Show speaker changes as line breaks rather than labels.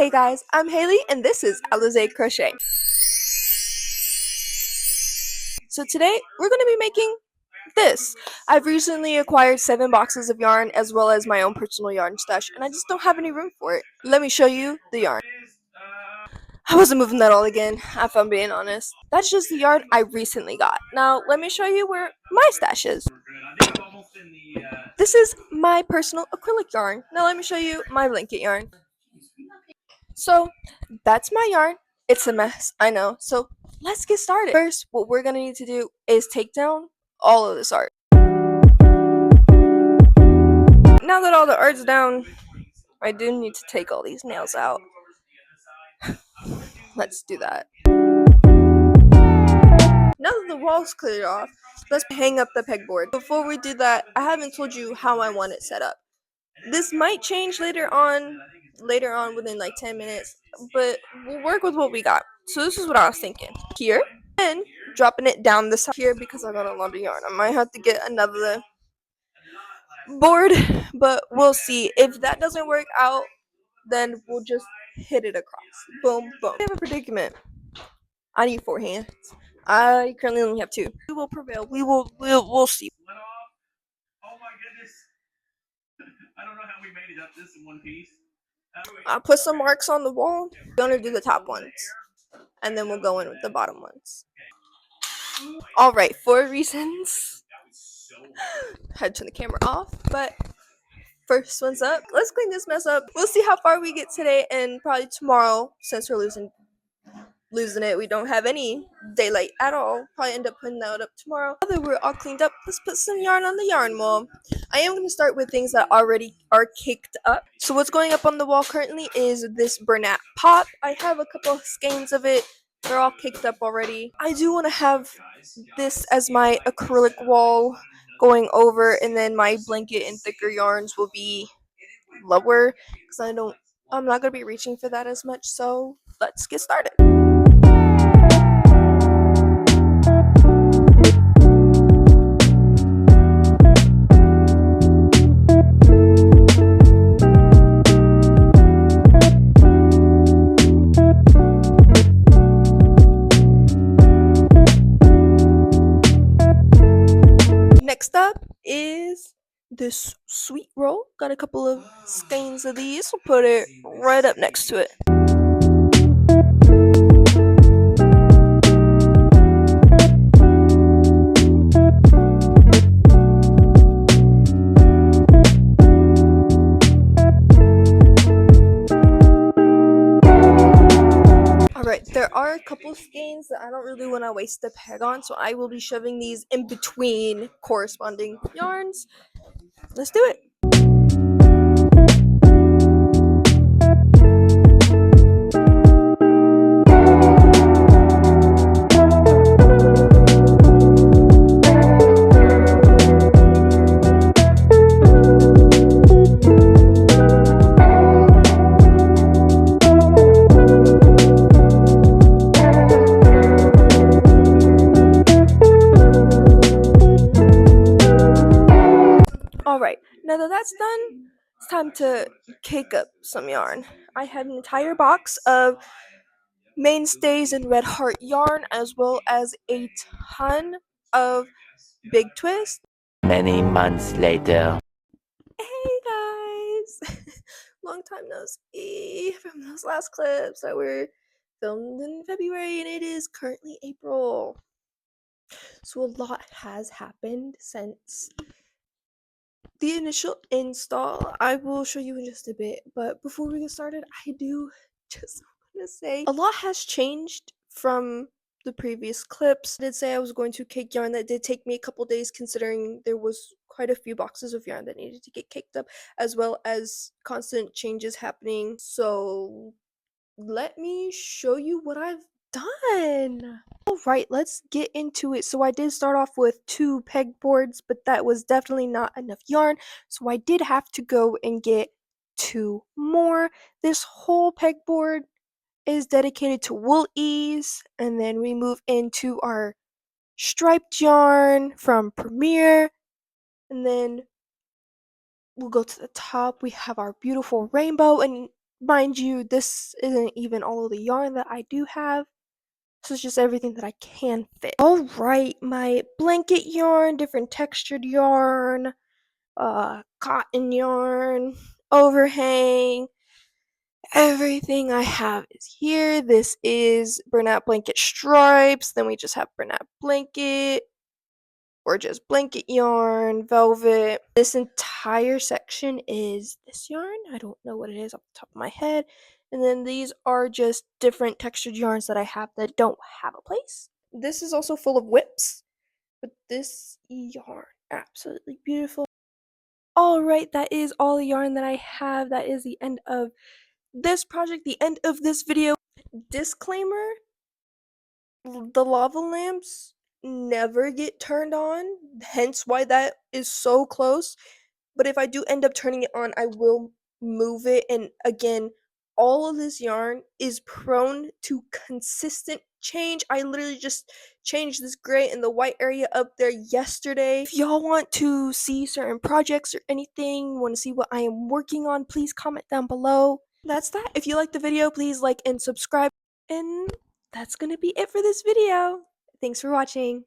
Hey guys, I'm Haley and this is Alizé Crochet. So today we're going to be making this. I've recently acquired 7 boxes of yarn as well as my own personal yarn stash and I just don't have any room for it. Let me show you the yarn. I wasn't moving that all again, if I'm being honest. That's just the yarn I recently got. Now let me show you where my stash is. This is my personal acrylic yarn. Now let me show you my blanket yarn. So that's my yarn. It's a mess, I know. So let's get started. First, what we're gonna need to do is take down all of this art. Now that all the art's down, I do need to take all these nails out. Let's do that. Now that the wall's cleared off, let's hang up the pegboard. Before we do that, I haven't told you how I want it set up. This might change later on within like 10 minutes, but we'll work with what we got. So this is what I was thinking. Here, and dropping it down the side here because I got a lot of yarn. I might have to get another board, but we'll see. If that doesn't work out, then we'll just hit it across. Boom, boom. I have a predicament. I need 4 hands. I currently only have 2. We will prevail. We'll see.
Oh my goodness. I don't know how we made it up this in one piece.
I'll put some marks on the wall. We're gonna do the top ones, and then we'll go in with the bottom ones. Alright, for reasons, I had to turn the camera off, but first one's up. Let's clean this mess up. We'll see how far we get today, and probably tomorrow, since we're losing it, we don't have any daylight at all. Probably end up putting that up tomorrow. Now that we're all cleaned up, let's put some yarn on the yarn wall. I am going to start with things that already are caked up. So what's going up on the wall currently is this Bernat pop. I have a couple of skeins of it. They're all caked up already. I do want to have this as my acrylic wall going over, and then my blanket and thicker yarns will be lower because I'm not going to be reaching for that as much. So let's get started. Next up is this sweet roll. Got a couple of skeins of these. We'll put it right up next to it. Alright, there are a couple skeins that I don't really want to waste the peg on, so I will be shoving these in between corresponding yarns. Let's do it. Alright, now that that's done, it's time to cake up some yarn. I have an entire box of mainstays and red heart yarn as well as a ton of big twist.
Many months later.
Hey guys! Long time no see from those last clips that were filmed in February, and it is currently April. So a lot has happened since the initial install. I will show you in just a bit, but before we get started, I do just want to say a lot has changed from the previous clips. I did say I was going to cake yarn. That did take me a couple days considering there was quite a few boxes of yarn that needed to get caked up, as well as constant changes happening. So let me show you what I've done. Alright, let's get into it. So I did start off with 2 pegboards, but that was definitely not enough yarn, so I did have to go and get 2 more. This whole pegboard is dedicated to wool ease, and then we move into our striped yarn from Premier, and then we'll go to the top. We have our beautiful rainbow, and Mind you, this isn't even all of the yarn that I do have. This is just everything that I can fit. Alright, my blanket yarn, different textured yarn, cotton yarn, overhang. Everything I have is here. This is burnout blanket stripes. Then we just have burnout blanket, or just blanket yarn, velvet. This entire section is this yarn. I don't know what it is off the top of my head. And then these are just different textured yarns that I have that don't have a place. This is also full of whips, but this yarn, absolutely beautiful. Alright, that is all the yarn that I have. That is the end of this project, the end of this video. Disclaimer, the lava lamps never get turned on, hence why that is so close. But if I do end up turning it on, I will move it. And again, all of this yarn is prone to consistent change. I literally just changed this gray and the white area up there yesterday. If y'all want to see certain projects or anything, want to see what I am working on, please comment down below. That's that. If you liked the video, please like and subscribe. And that's gonna be it for this video. Thanks for watching.